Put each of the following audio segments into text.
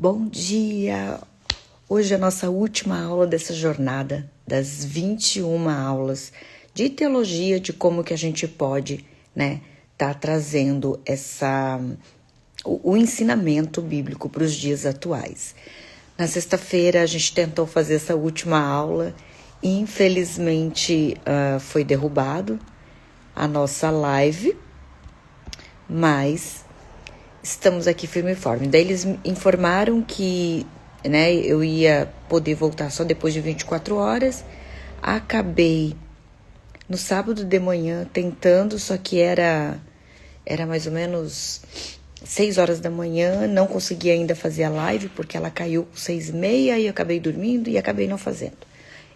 Bom dia! Hoje é a nossa última aula dessa jornada, das 21 aulas de teologia, de como que a gente pode, tá trazendo o ensinamento bíblico para os dias atuais. Na sexta-feira a gente tentou fazer essa última aula e infelizmente foi derrubado a nossa live, mas estamos aqui firme e forte. Daí eles informaram que eu ia poder voltar só depois de 24 horas. Acabei no sábado de manhã tentando, só que era mais ou menos 6 horas da manhã. Não consegui ainda fazer a live porque ela caiu 6h30 e eu acabei dormindo e acabei não fazendo.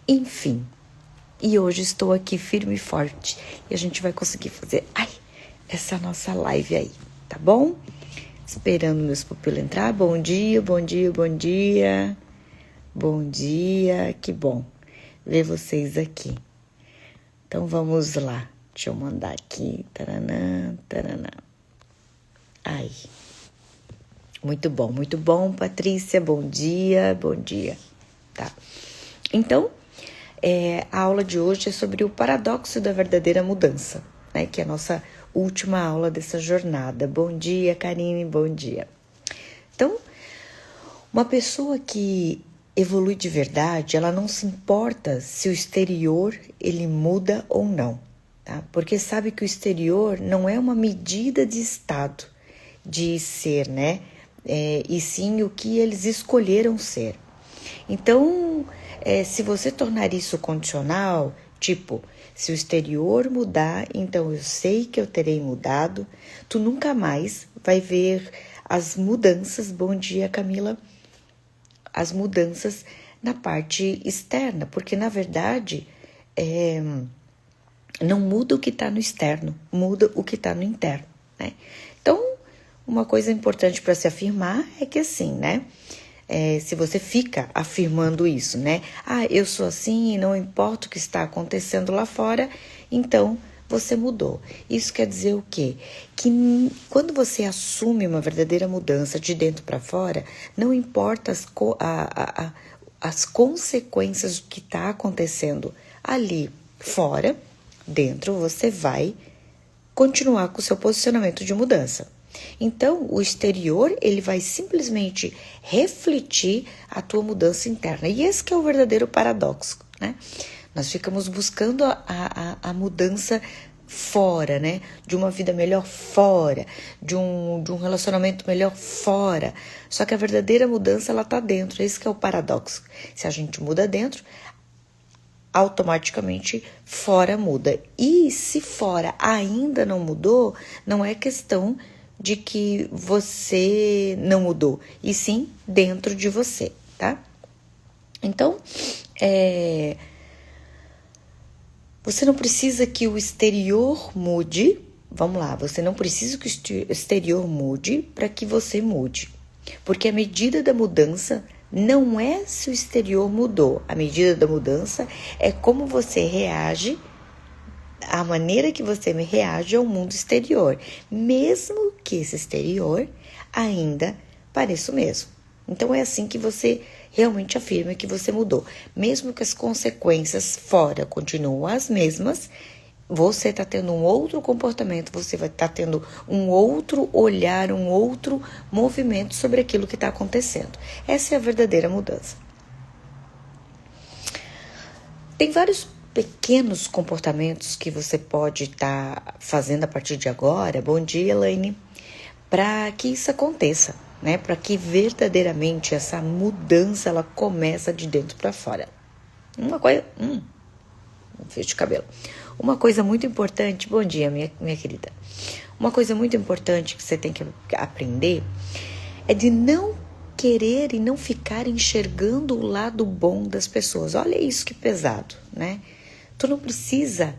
Enfim, e hoje estou aqui firme e forte e a gente vai conseguir fazer essa nossa live aí, tá bom? Esperando meus pupilos entrar. Bom dia, bom dia, bom dia. Bom dia, que bom ver vocês aqui. Então vamos lá. Deixa eu mandar aqui. Taranã, taranã. Muito bom, Patrícia. Bom dia, bom dia. Tá. Então, a aula de hoje é sobre o paradoxo da verdadeira mudança, que é a nossa última aula dessa jornada. Bom dia, Karine, bom dia. Então, uma pessoa que evolui de verdade, ela não se importa se o exterior ele muda ou não, tá? Porque sabe que o exterior não é uma medida de estado, de ser, e sim o que eles escolheram ser. Então, se você tornar isso condicional, tipo, se o exterior mudar, então eu sei que eu terei mudado, tu nunca mais vai ver as mudanças, bom dia, Camila, as mudanças na parte externa, porque na verdade não muda o que está no externo, muda o que está no interno, Então, uma coisa importante para se afirmar é que assim, se você fica afirmando isso, eu sou assim e não importa o que está acontecendo lá fora, então você mudou. Isso quer dizer o quê? Que quando você assume uma verdadeira mudança de dentro para fora, não importa as consequências do que está acontecendo ali fora, dentro você vai continuar com o seu posicionamento de mudança. Então, o exterior, ele vai simplesmente refletir a tua mudança interna. E esse que é o verdadeiro paradoxo, Nós ficamos buscando a mudança fora, De uma vida melhor fora, de um relacionamento melhor fora. Só que a verdadeira mudança, ela tá dentro. Esse que é o paradoxo. Se a gente muda dentro, automaticamente fora muda. E se fora ainda não mudou, não é questão de que você não mudou, e sim dentro de você, tá? Então, você não precisa que o exterior mude, vamos lá, você não precisa que o exterior mude para que você mude, porque a medida da mudança não é se o exterior mudou, a medida da mudança é como você reage, a maneira que você reage ao mundo exterior, mesmo que esse exterior ainda pareça o mesmo. Então é assim que você realmente afirma que você mudou. Mesmo que as consequências fora continuam as mesmas, você está tendo um outro comportamento, você vai estar tendo um outro olhar, um outro movimento sobre aquilo que está acontecendo. Essa é a verdadeira mudança. Tem vários pequenos comportamentos que você pode estar fazendo a partir de agora, bom dia, Elaine, para que isso aconteça, para que verdadeiramente essa mudança ela começa de dentro para fora. Uma coisa, fio de cabelo. Uma coisa muito importante, bom dia, minha querida. Uma coisa muito importante que você tem que aprender é de não querer e não ficar enxergando o lado bom das pessoas. Olha isso que pesado, Tu não precisa,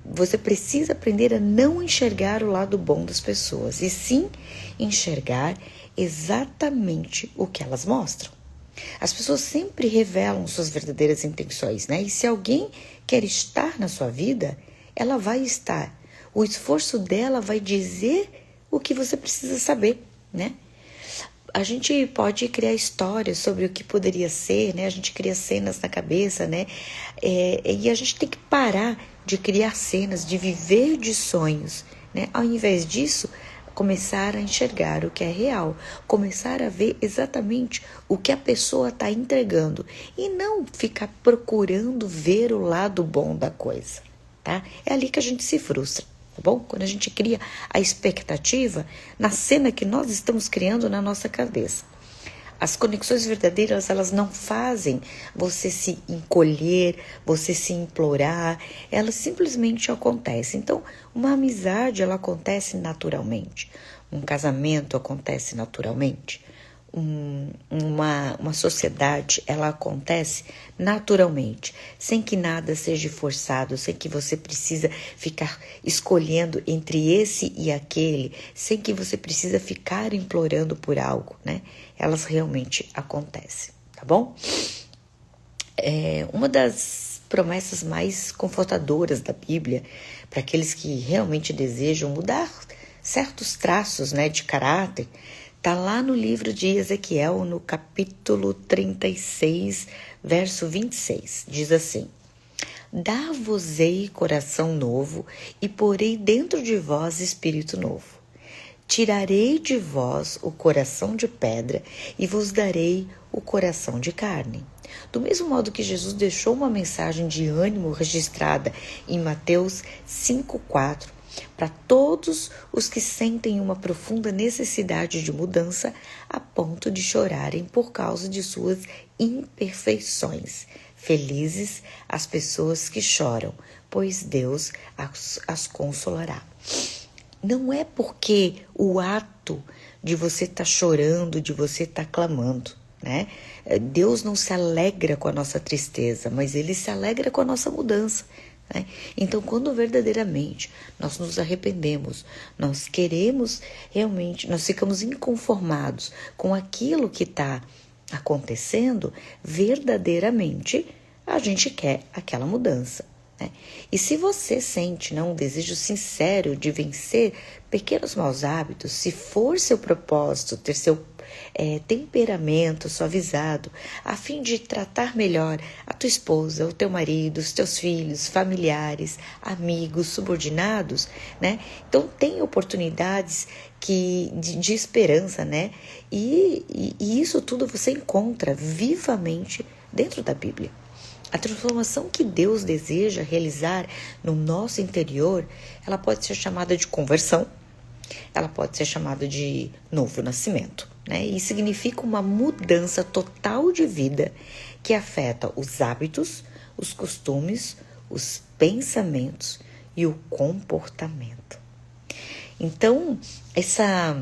você precisa aprender a não enxergar o lado bom das pessoas, e sim enxergar exatamente o que elas mostram. As pessoas sempre revelam suas verdadeiras intenções, E se alguém quer estar na sua vida, ela vai estar. O esforço dela vai dizer o que você precisa saber, né? A gente pode criar histórias sobre o que poderia ser, né? A gente cria cenas na cabeça, né? E a gente tem que parar de criar cenas, de viver de sonhos, né? Ao invés disso, começar a enxergar o que é real, começar a ver exatamente o que a pessoa está entregando e não ficar procurando ver o lado bom da coisa, tá? É ali que a gente se frustra. Tá bom? Quando a gente cria a expectativa na cena que nós estamos criando na nossa cabeça. As conexões verdadeiras, elas não fazem você se encolher, você se implorar, elas simplesmente acontecem. Então, uma amizade, ela acontece naturalmente. Um casamento acontece naturalmente. Uma sociedade, ela acontece naturalmente, sem que nada seja forçado, sem que você precisa ficar escolhendo entre esse e aquele, sem que você precisa ficar implorando por algo, né? Elas realmente acontecem, tá bom? Uma das promessas mais confortadoras da Bíblia, para aqueles que realmente desejam mudar certos traços, né, de caráter, está lá no livro de Ezequiel, no capítulo 36, verso 26. Diz assim: Dar-vos-ei coração novo e porei dentro de vós espírito novo. Tirarei de vós o coração de pedra e vos darei o coração de carne. Do mesmo modo que Jesus deixou uma mensagem de ânimo registrada em Mateus 5,4, para todos os que sentem uma profunda necessidade de mudança a ponto de chorarem por causa de suas imperfeições. Felizes as pessoas que choram, pois Deus as consolará. Não é porque o ato de você estar chorando, de você estar clamando, né? Deus não se alegra com a nossa tristeza, mas Ele se alegra com a nossa mudança. Né? Então, quando verdadeiramente nós nos arrependemos, nós queremos realmente, nós ficamos inconformados com aquilo que está acontecendo, verdadeiramente a gente quer aquela mudança. Né? E se você sente, né, um desejo sincero de vencer pequenos maus hábitos, se for seu propósito ter seu temperamento suavizado, a fim de tratar melhor a tua esposa, o teu marido, os teus filhos, familiares, amigos, subordinados, né? Então tem oportunidades de esperança, né? E isso tudo você encontra vivamente dentro da Bíblia. A transformação que Deus deseja realizar no nosso interior, ela pode ser chamada de conversão, ela pode ser chamada de novo nascimento, né? E significa uma mudança total de vida que afeta os hábitos, os costumes, os pensamentos e o comportamento. Então, essa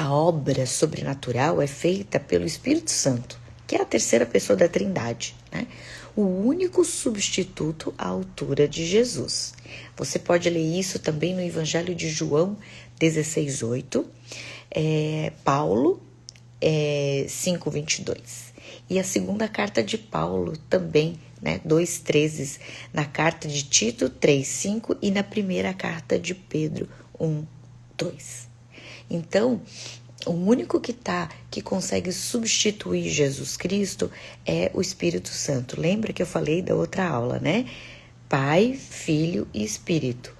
obra sobrenatural é feita pelo Espírito Santo, que é a terceira pessoa da Trindade, né? O único substituto à altura de Jesus. Você pode ler isso também no Evangelho de João 16:8, Paulo 5:22. E a segunda carta de Paulo também, né, 2:13, na carta de Tito 3:5 e na primeira carta de Pedro 1:2. Então, o único que consegue substituir Jesus Cristo é o Espírito Santo. Lembra que eu falei da outra aula, né? Pai, Filho e Espírito.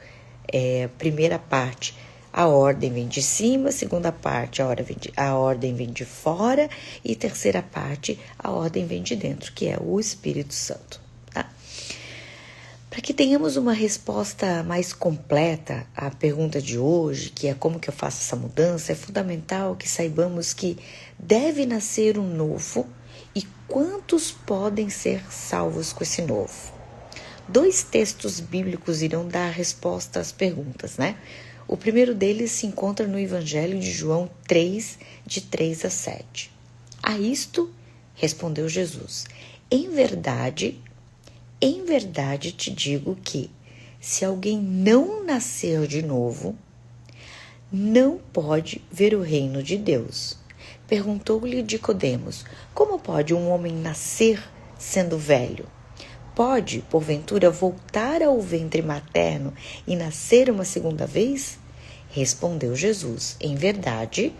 Primeira parte, a ordem vem de cima. Segunda parte, a ordem vem de fora. E terceira parte, a ordem vem de dentro, que é o Espírito Santo. Tá? Para que tenhamos uma resposta mais completa à pergunta de hoje, que é como que eu faço essa mudança, é fundamental que saibamos que deve nascer um novo e quantos podem ser salvos com esse novo. 2 textos bíblicos irão dar resposta às perguntas, né? O primeiro deles se encontra no Evangelho de João 3, de 3-7. A isto respondeu Jesus: Em verdade te digo que, se alguém não nascer de novo, não pode ver o reino de Deus. Perguntou-lhe Nicodemos: Como pode um homem nascer sendo velho? Pode, porventura, voltar ao ventre materno e nascer uma segunda vez? Respondeu Jesus: em verdade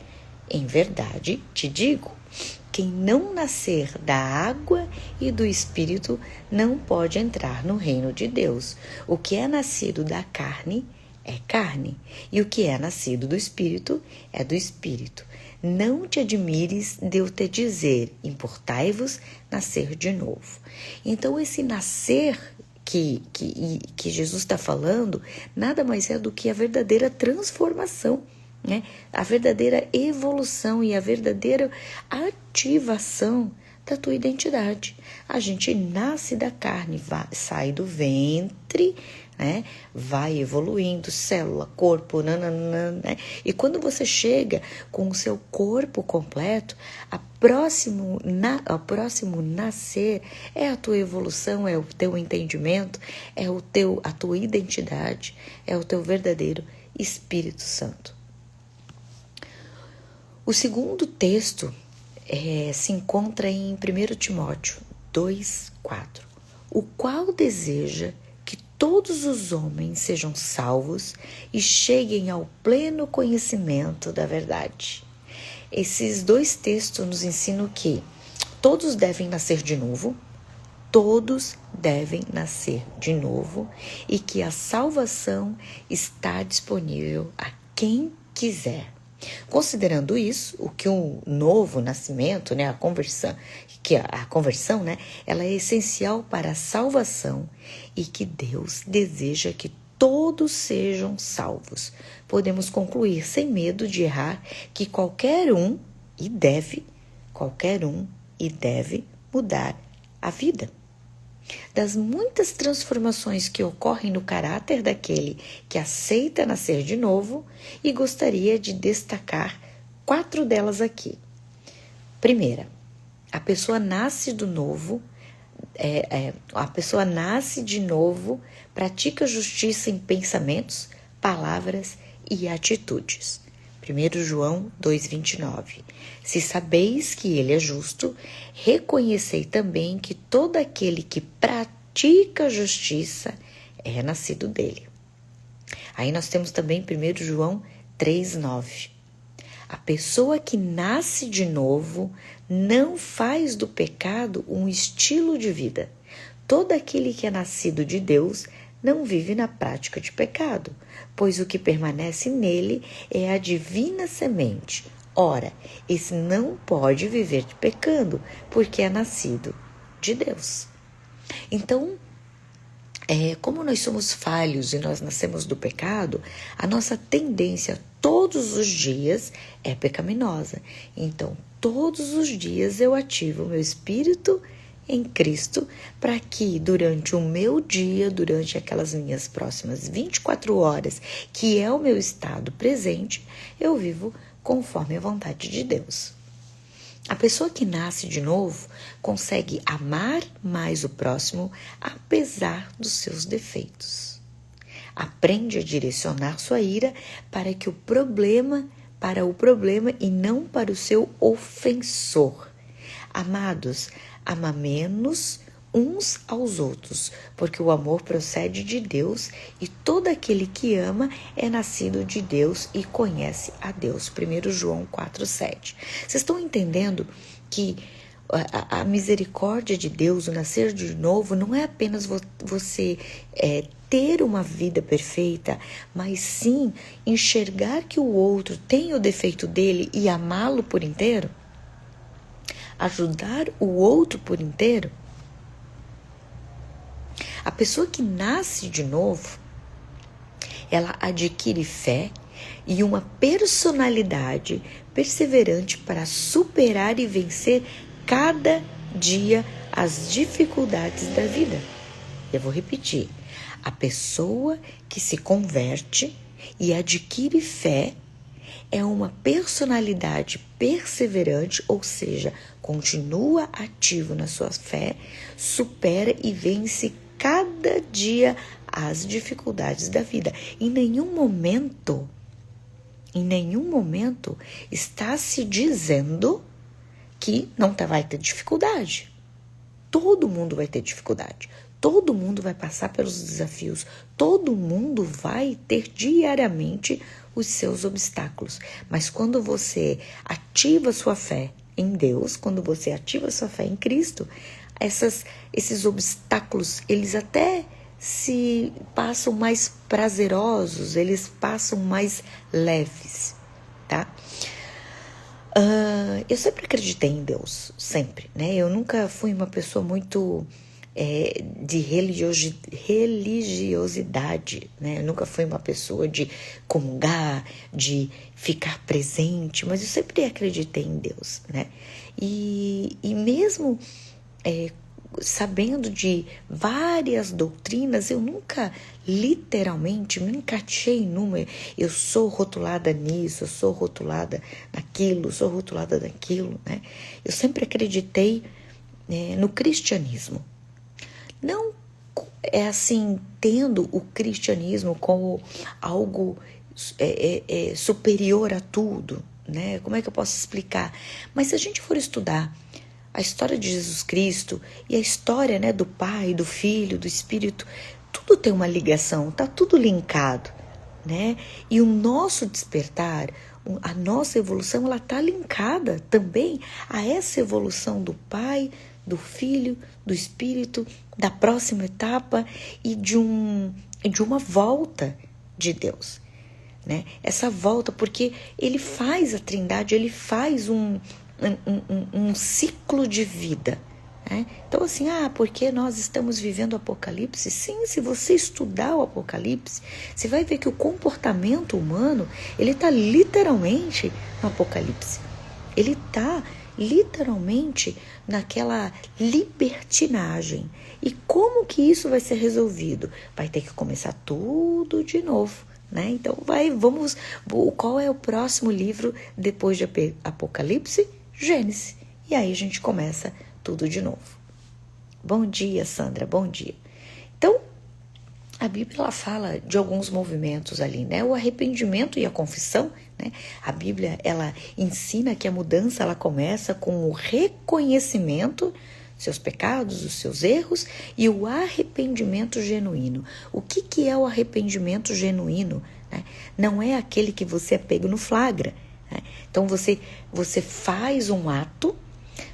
te digo, quem não nascer da água e do Espírito não pode entrar no reino de Deus. O que é nascido da carne é carne, e o que é nascido do Espírito é do Espírito. Não te admires de eu te dizer, importai-vos nascer de novo. Então, esse nascer que Jesus está falando, nada mais é do que a verdadeira transformação, né? A verdadeira evolução e a verdadeira ativação da tua identidade. A gente nasce da carne, sai do ventre, né? Vai evoluindo, célula, corpo, nananã, né? E quando você chega com o seu corpo completo, o próximo nascer é a tua evolução, é o teu entendimento, é a tua identidade, é o teu verdadeiro Espírito Santo. O segundo texto se encontra em 1 Timóteo 2,4, o qual deseja que todos os homens sejam salvos e cheguem ao pleno conhecimento da verdade. Esses dois textos nos ensinam que todos devem nascer de novo, e que a salvação está disponível a quem quiser. Considerando isso, o que um novo nascimento, né, a conversão, né, ela é essencial para a salvação e que Deus deseja que todos sejam salvos. Podemos concluir sem medo de errar que qualquer um deve mudar a vida. Das muitas transformações que ocorrem no caráter daquele que aceita nascer de novo, e gostaria de destacar 4 delas aqui. Primeira, a pessoa nasce de novo, pratica justiça em pensamentos, palavras e atitudes. 1 João 2,29. Se sabeis que ele é justo, reconhecei também que todo aquele que pratica justiça é nascido dele. Aí nós temos também 1 João 3,9. A pessoa que nasce de novo não faz do pecado um estilo de vida. Todo aquele que é nascido de Deus não vive na prática de pecado, pois o que permanece nele é a divina semente. Ora, esse não pode viver de pecando, porque é nascido de Deus. Então, como nós somos falhos e nós nascemos do pecado, a nossa tendência todos os dias é pecaminosa. Então, todos os dias eu ativo o meu espírito em Cristo, para que durante o meu dia, durante aquelas minhas próximas 24 horas, que é o meu estado presente, eu vivo conforme a vontade de Deus. A pessoa que nasce de novo consegue amar mais o próximo, apesar dos seus defeitos. Aprende a direcionar sua ira para o problema e não para o seu ofensor. Amados, amamenos uns aos outros, porque o amor procede de Deus e todo aquele que ama é nascido de Deus e conhece a Deus. 1 João 4,7. Vocês estão entendendo que a misericórdia de Deus, o nascer de novo, não é apenas você ter uma vida perfeita, mas sim enxergar que o outro tem o defeito dele e amá-lo por inteiro? Ajudar o outro por inteiro? A pessoa que nasce de novo, ela adquire fé e uma personalidade perseverante para superar e vencer cada dia as dificuldades da vida. Eu vou repetir. A pessoa que se converte e adquire fé é uma personalidade perseverante, ou seja, continua ativo na sua fé, supera e vence cada dia as dificuldades da vida. Em nenhum momento está se dizendo que não vai ter dificuldade. Todo mundo vai ter dificuldade. Todo mundo vai passar pelos desafios, todo mundo vai ter diariamente os seus obstáculos. Mas quando você ativa sua fé em Deus, quando você ativa sua fé em Cristo, esses obstáculos, eles até se passam mais prazerosos, eles passam mais leves, tá? Eu sempre acreditei em Deus, sempre, né? Eu nunca fui uma pessoa muito de religiosidade, né? Eu nunca fui uma pessoa de comungar, de ficar presente, mas eu sempre acreditei em Deus, né? E mesmo sabendo de várias doutrinas, eu nunca literalmente me encaixei numa. Eu sou rotulada nisso, eu sou rotulada naquilo, eu sou rotulada naquilo, né? Eu sempre acreditei no cristianismo. Não assim, tendo o cristianismo como algo superior a tudo, né? Como é que eu posso explicar? Mas se a gente for estudar a história de Jesus Cristo e a história, né, do Pai, do Filho, do Espírito, tudo tem uma ligação, tá tudo linkado, né? E o nosso despertar, a nossa evolução, ela tá linkada também a essa evolução do Pai, do Filho, do Espírito, da próxima etapa e de uma volta de Deus, né? Essa volta, porque ele faz a Trindade, ele faz um ciclo de vida, né? Então assim, porque nós estamos vivendo o Apocalipse? Sim, se você estudar o Apocalipse, você vai ver que o comportamento humano, ele está literalmente no Apocalipse. Ele está literalmente naquela libertinagem. E como que isso vai ser resolvido? Vai ter que começar tudo de novo, né? Então vamos, qual é o próximo livro depois de Apocalipse? Gênesis. E aí a gente começa tudo de novo. Bom dia, Sandra, bom dia. Então, a Bíblia ela fala de alguns movimentos ali, né? O arrependimento e a confissão, né? A Bíblia ela ensina que a mudança ela começa com o reconhecimento dos seus pecados, dos seus erros e o arrependimento genuíno. O que é o arrependimento genuíno, né? Não é aquele que você é pego no flagra. Então você faz um ato,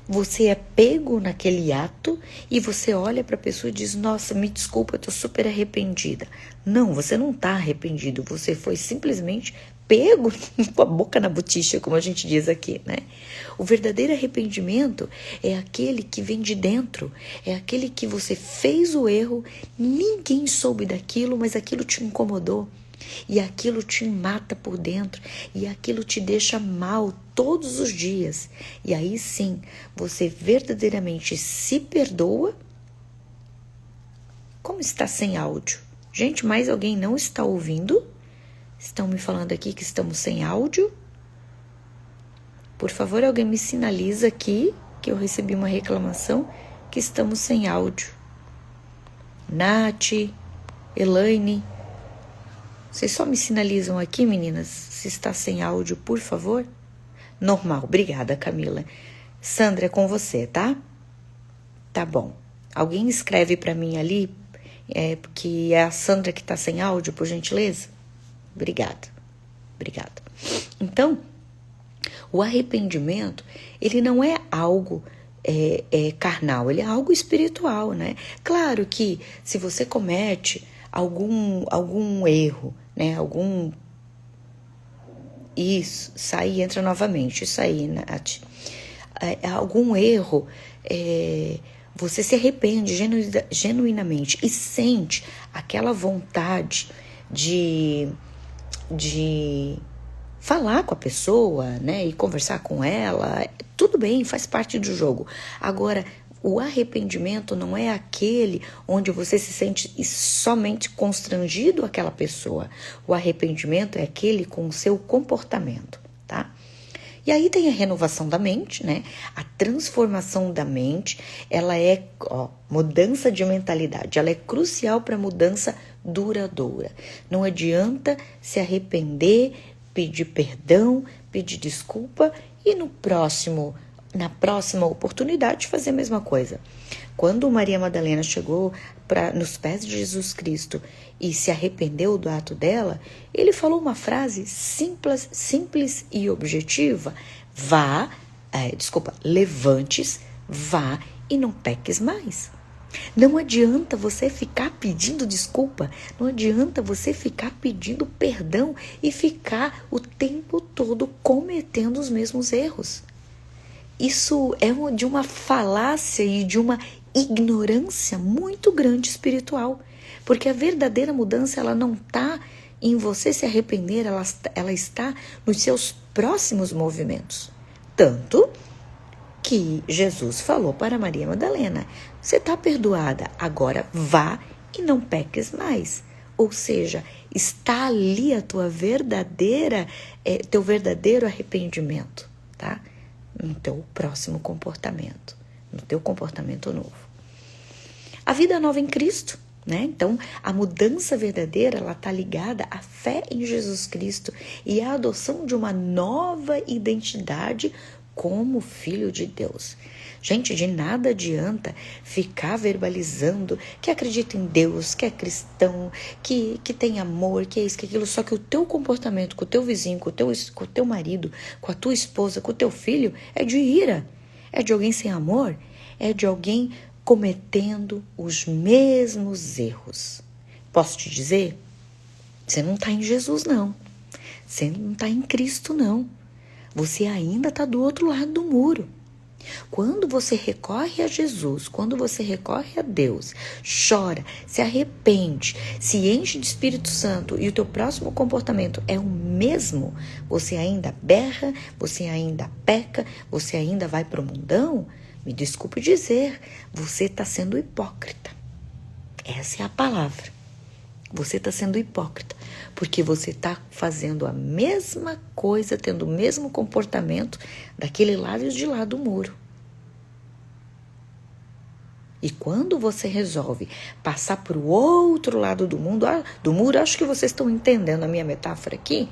você é pego naquele ato e você olha para a pessoa e diz, nossa, me desculpa, eu estou super arrependida. Não, você não está arrependido, você foi simplesmente pego com a boca na boticha, como a gente diz aqui, né? O verdadeiro arrependimento é aquele que vem de dentro, é aquele que você fez o erro, ninguém soube daquilo, mas aquilo te incomodou. E aquilo te mata por dentro, e aquilo te deixa mal todos os dias. E aí sim, você verdadeiramente se perdoa. Como está sem áudio? Gente, mais alguém não está ouvindo? Estão me falando aqui que estamos sem áudio. Por favor, alguém me sinaliza aqui que eu recebi uma reclamação que estamos sem áudio. Nath, Elaine, vocês só me sinalizam aqui, meninas, se está sem áudio, por favor? Normal, obrigada, Camila. Sandra, é com você, tá? Tá bom. Alguém escreve para mim ali, porque é a Sandra que está sem áudio, por gentileza? Obrigada. Então, o arrependimento, ele não é algo carnal, ele é algo espiritual, né? Claro que se você comete algum erro, né? Isso, sair, entra novamente, isso aí, Nath. Algum erro, você se arrepende genuinamente e sente aquela vontade de falar com a pessoa, né? E conversar com ela, tudo bem, faz parte do jogo. Agora, o arrependimento não é aquele onde você se sente somente constrangido àquela pessoa. O arrependimento é aquele com o seu comportamento, tá? E aí tem a renovação da mente, né? A transformação da mente, ela é mudança de mentalidade, ela é crucial para mudança duradoura. Não adianta se arrepender, pedir perdão, pedir desculpa e no próximo na próxima oportunidade fazer a mesma coisa. Quando Maria Madalena chegou nos pés de Jesus Cristo e se arrependeu do ato dela, ele falou uma frase simples e objetiva: levantes, vá e não peques mais. Não adianta você ficar pedindo desculpa, não adianta você ficar pedindo perdão e ficar o tempo todo cometendo os mesmos erros. Isso é de uma falácia e de uma ignorância muito grande espiritual, porque a verdadeira mudança ela não está em você se arrepender, ela está nos seus próximos movimentos. Tanto que Jesus falou para Maria Madalena: você está perdoada, agora vá e não peques mais. Ou seja, está ali a teu verdadeiro arrependimento, tá? No teu próximo comportamento, no teu comportamento novo. A vida nova em Cristo, né? Então, a mudança verdadeira, ela está ligada à fé em Jesus Cristo e à adoção de uma nova identidade como filho de Deus. Gente, de nada adianta ficar verbalizando que acredita em Deus, que é cristão, que tem amor, que é isso, que é aquilo, só que o teu comportamento com o teu vizinho, com o teu marido, com a tua esposa, com o teu filho, é de ira, é de alguém sem amor, é de alguém cometendo os mesmos erros. Posso te dizer? Você não está em Jesus, não. Você não está em Cristo, não. Você ainda está do outro lado do muro. Quando você recorre a Jesus, quando você recorre a Deus, chora, se arrepende, se enche de Espírito Santo e o teu próximo comportamento é o mesmo, você ainda berra, você ainda peca, você ainda vai para o mundão, me desculpe dizer, você está sendo hipócrita. Essa é a palavra. Você está sendo hipócrita, porque você está fazendo a mesma coisa, tendo o mesmo comportamento daquele lado de lá do muro. E quando você resolve passar para o outro lado do muro, acho que vocês estão entendendo a minha metáfora aqui,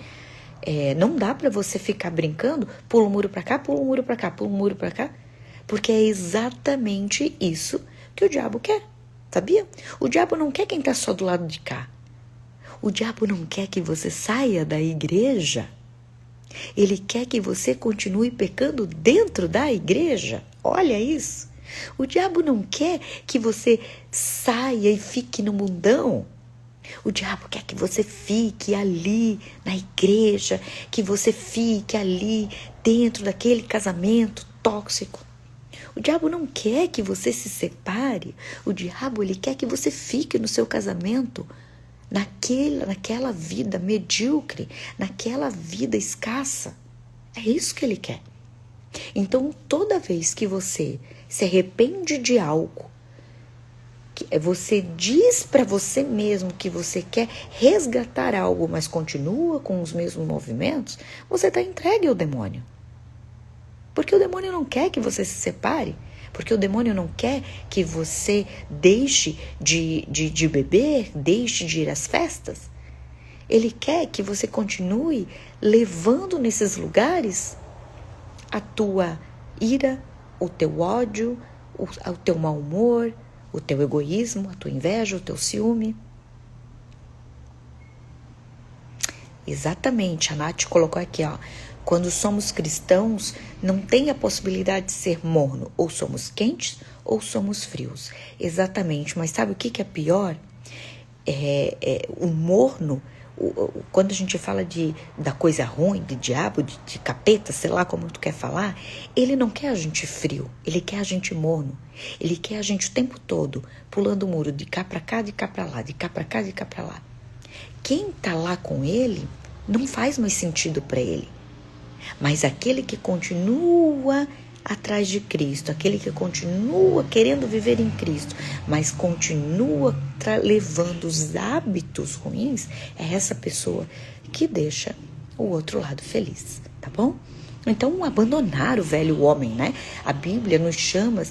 não dá para você ficar brincando, pula um muro para cá, pula um muro para cá, pula um muro para cá, porque é exatamente isso que o diabo quer. Sabia? O diabo não quer quem está só do lado de cá. O diabo não quer que você saia da igreja. Ele quer que você continue pecando dentro da igreja. Olha isso. O diabo não quer que você saia e fique no mundão. O diabo quer que você fique ali na igreja, que você fique ali dentro daquele casamento tóxico. O diabo não quer que você se separe. O diabo, ele quer que você fique no seu casamento, naquela vida medíocre, naquela vida escassa. É isso que ele quer. Então, toda vez que você se arrepende de algo, você diz para você mesmo que você quer resgatar algo, mas continua com os mesmos movimentos, você está entregue ao demônio. Porque o demônio não quer que você se separe, porque o demônio não quer que você deixe de beber, deixe de ir às festas. Ele quer que você continue levando nesses lugares a tua ira, o teu ódio, o teu mau humor, o teu egoísmo, a tua inveja, o teu ciúme. Exatamente, a Nath colocou aqui, ó. Quando somos cristãos, não tem a possibilidade de ser morno. Ou somos quentes ou somos frios. Exatamente, mas sabe o que é pior? O morno, quando a gente fala da coisa ruim, de diabo, de capeta, sei lá como tu quer falar, ele não quer a gente frio, ele quer a gente morno. Ele quer a gente o tempo todo pulando o muro de cá para cá, de cá para lá, de cá para cá, de cá para lá. Quem tá lá com ele não faz mais sentido para ele. Mas aquele que continua atrás de Cristo, aquele que continua querendo viver em Cristo, mas continua levando os hábitos ruins, é essa pessoa que deixa o outro lado feliz, tá bom? Então, abandonar o velho homem, né? A Bíblia nos chama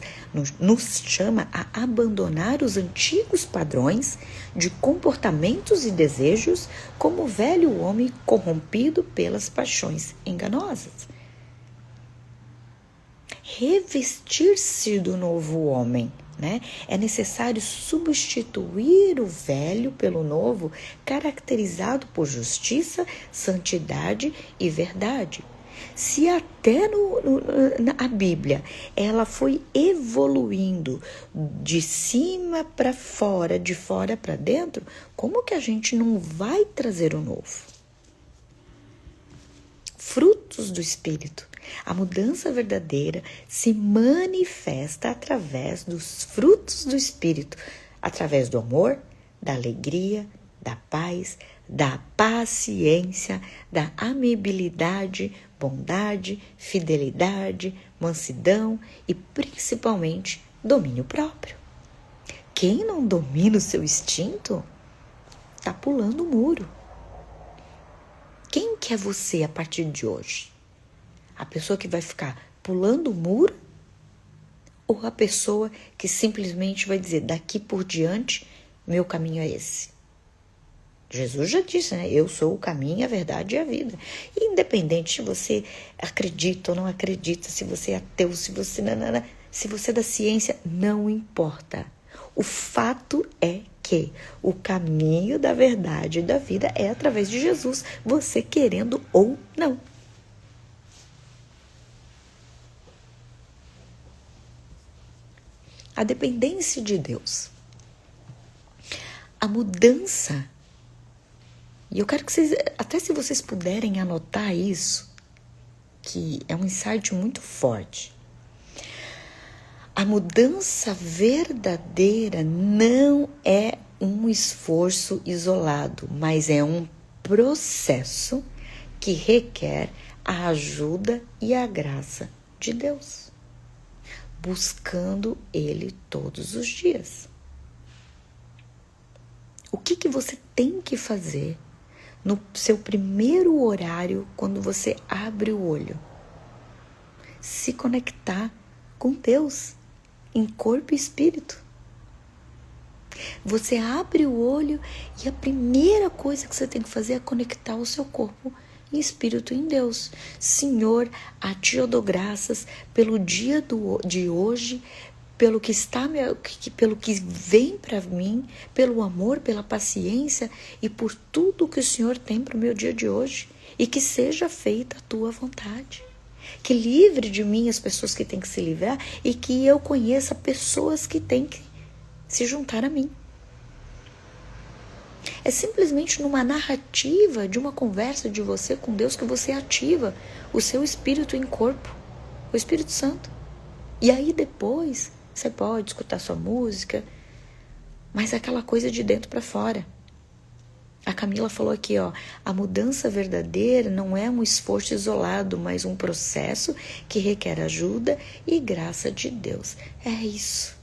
a abandonar os antigos padrões de comportamentos e desejos como o velho homem corrompido pelas paixões enganosas. revestir-se do novo homem, né? É necessário substituir o velho pelo novo, caracterizado por justiça, santidade e verdade. Se até na Bíblia ela foi evoluindo de cima para fora, de fora para dentro, como que a gente não vai trazer o novo? Frutos do Espírito. A mudança verdadeira se manifesta através dos frutos do Espírito, através do amor, da alegria, da paz, da paciência, da amabilidade, bondade, fidelidade, mansidão e principalmente domínio próprio. Quem não domina o seu instinto está pulando o muro. Quem que é você a partir de hoje? A pessoa que vai ficar pulando o muro? Ou a pessoa que simplesmente vai dizer, daqui por diante, meu caminho é esse? Jesus já disse, né? Eu sou o caminho, a verdade e a vida. E independente se você acredita ou não acredita, se você é ateu, se você é da ciência, não importa. O fato é que o caminho da verdade e da vida é através de Jesus, você querendo ou não. A dependência de Deus. A mudança. E eu quero que vocês, até se vocês puderem anotar isso, que é um insight muito forte. A mudança verdadeira não é um esforço isolado, mas é um processo que requer a ajuda e a graça de Deus, buscando Ele todos os dias. O que você tem que fazer no seu primeiro horário quando você abre o olho? Se conectar com Deus em corpo e espírito. Você abre o olho e a primeira coisa que você tem que fazer é conectar o seu corpo e espírito em Deus. Senhor, a Ti eu dou graças pelo dia de hoje, pelo que vem para mim, pelo amor, pela paciência e por tudo que o Senhor tem para o meu dia de hoje. E que seja feita a Tua vontade. Que livre de mim as pessoas que têm que se livrar e que eu conheça pessoas que têm que se juntar a mim. É simplesmente numa narrativa de uma conversa de você com Deus que você ativa o seu espírito em corpo, o Espírito Santo. E aí depois você pode escutar sua música, mas é aquela coisa de dentro para fora. A Camila falou aqui, ó, a mudança verdadeira não é um esforço isolado, mas um processo que requer ajuda e graça de Deus. É isso.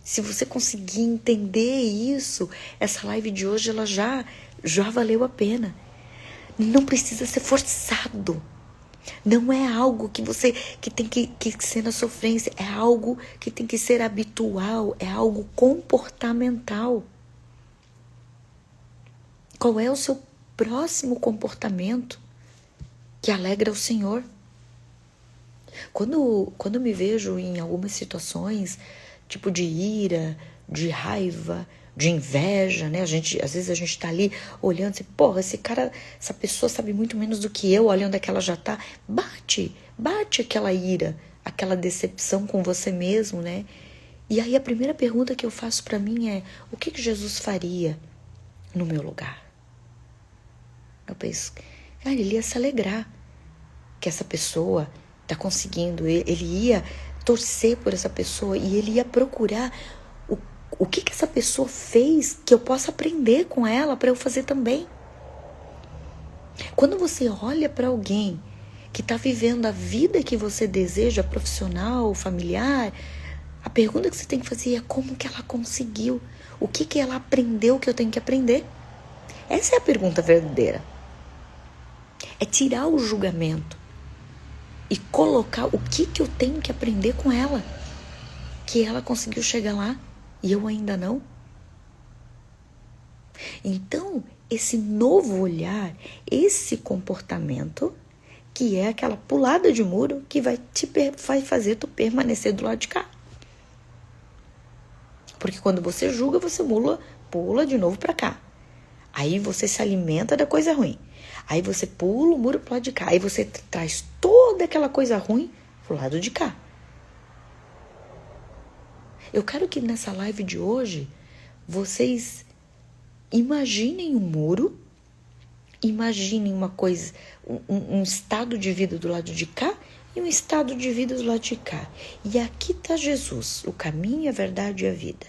Se você conseguir entender isso, essa live de hoje ela já valeu a pena. Não precisa ser forçado. Não é algo que tem que ser na sofrência, é algo que tem que ser habitual, é algo comportamental. Qual é o seu próximo comportamento que alegra o Senhor? Quando me vejo em algumas situações, tipo de ira, de raiva, de inveja, né? Às vezes a gente tá ali olhando assim, porra, essa pessoa sabe muito menos do que eu, olha onde é que ela já tá. Bate aquela ira, aquela decepção com você mesmo, né? E aí a primeira pergunta que eu faço para mim é, o que Jesus faria no meu lugar? Eu penso, cara, ele ia se alegrar que essa pessoa tá conseguindo, ele ia torcer por essa pessoa e ele ia procurar o que essa pessoa fez que eu possa aprender com ela para eu fazer também. Quando você olha para alguém que está vivendo a vida que você deseja, profissional, familiar, a pergunta que você tem que fazer é como que ela conseguiu, o que ela aprendeu que eu tenho que aprender. Essa é a pergunta verdadeira. É tirar o julgamento e colocar o que eu tenho que aprender com ela, que ela conseguiu chegar lá e eu ainda não. Então, esse novo olhar, esse comportamento que é aquela pulada de muro que vai fazer tu permanecer do lado de cá. Porque quando você julga, você pula de novo para cá. Aí você se alimenta da coisa ruim. Aí você pula o muro pro lado de cá. Aí você traz toda aquela coisa ruim pro lado de cá. Eu quero que nessa live de hoje, vocês imaginem um muro, imaginem uma coisa, um estado de vida do lado de cá e um estado de vida do lado de cá. E aqui está Jesus, o caminho, a verdade e a vida.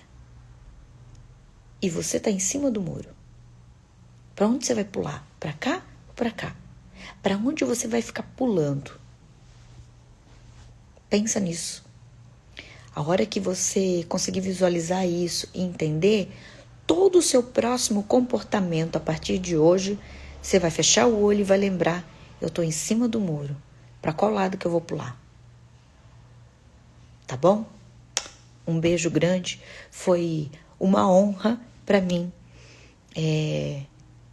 E você está em cima do muro. Para onde você vai pular? Para cá ou para cá? Para onde você vai ficar pulando? Pensa nisso. A hora que você conseguir visualizar isso e entender todo o seu próximo comportamento a partir de hoje, você vai fechar o olho e vai lembrar, eu estou em cima do muro. Para qual lado que eu vou pular? Tá bom? Um beijo grande. Foi uma honra para mim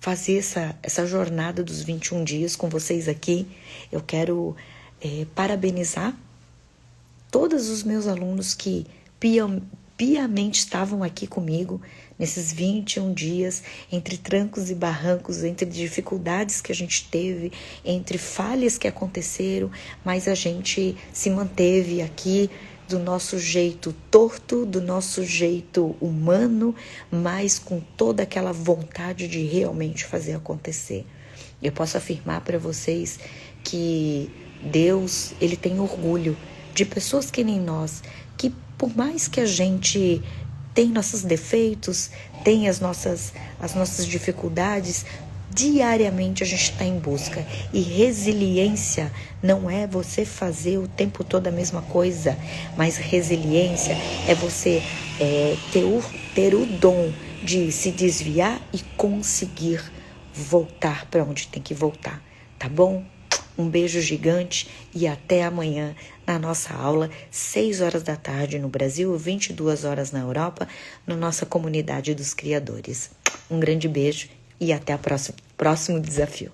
fazer essa jornada dos 21 dias com vocês aqui. Eu quero parabenizar todos os meus alunos que piamente estavam aqui comigo nesses 21 dias, entre trancos e barrancos, entre dificuldades que a gente teve, entre falhas que aconteceram, mas a gente se manteve aqui do nosso jeito torto, do nosso jeito humano, mas com toda aquela vontade de realmente fazer acontecer. Eu posso afirmar para vocês que Deus, Ele tem orgulho de pessoas que nem nós, que por mais que a gente tem nossos defeitos, tem as nossas dificuldades, diariamente a gente está em busca. E resiliência não é você fazer o tempo todo a mesma coisa, mas resiliência é você ter o dom de se desviar e conseguir voltar para onde tem que voltar, tá bom? Um beijo gigante e até amanhã na nossa aula, 6 horas da tarde no Brasil, 22 horas na Europa, na nossa comunidade dos criadores. Um grande beijo e até o próximo desafio.